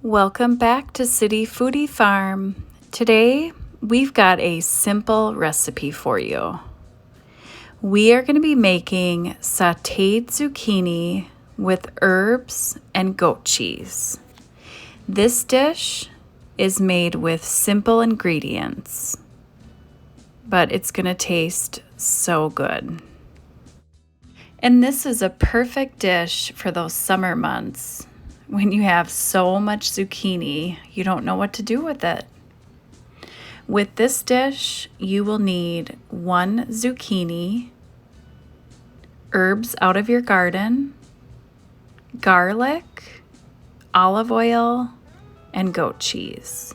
Welcome back to City Foodie Farm. Today we've got a simple recipe for you. We are going to be making sauteed zucchini with herbs and goat cheese. This dish is made with simple ingredients, but it's going to taste so good. And this is a perfect dish for those summer months when you have so much zucchini, you don't know what to do with it. With this dish, you will need 1 zucchini, herbs out of your garden, garlic, olive oil, and goat cheese.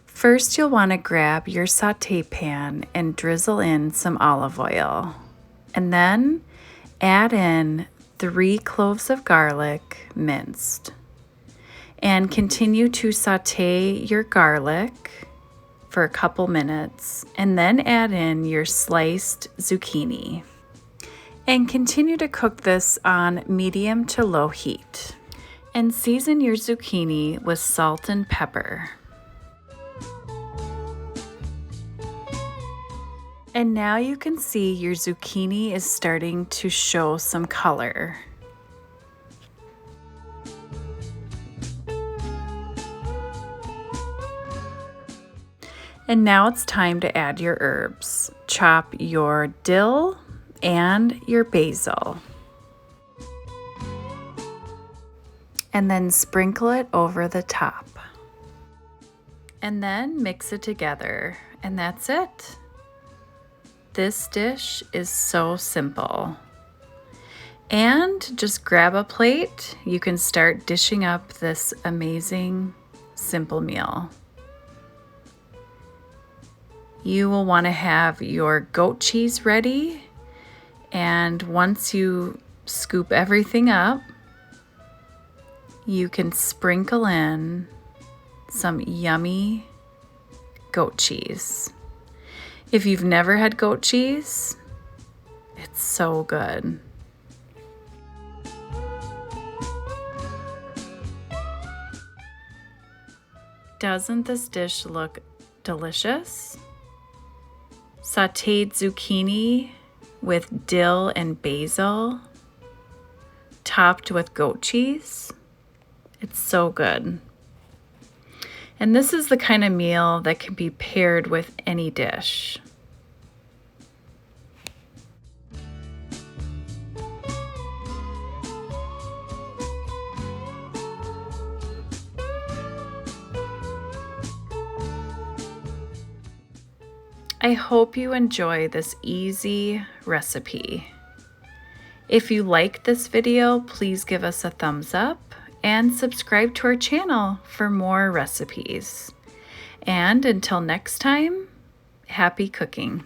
First, you'll want to grab your sauté pan and drizzle in some olive oil, and then add in 3 cloves of garlic minced, and continue to sauté your garlic for a couple minutes, and then add in your sliced zucchini, and continue to cook this on medium to low heat, and season your zucchini with salt and pepper. And now you can see your zucchini is starting to show some color. And now it's time to add your herbs. Chop your dill and your basil. And then sprinkle it over the top. And then mix it together, and that's it. This dish is so simple. And just grab a plate. You can start dishing up this amazing, simple meal. You will want to have your goat cheese ready. And once you scoop everything up, you can sprinkle in some yummy goat cheese. If you've never had goat cheese, it's so good. Doesn't this dish look delicious? Sauteed zucchini with dill and basil, topped with goat cheese. It's so good. And this is the kind of meal that can be paired with any dish. I hope you enjoy this easy recipe. If you liked this video, please give us a thumbs up and subscribe to our channel for more recipes. And until next time, happy cooking.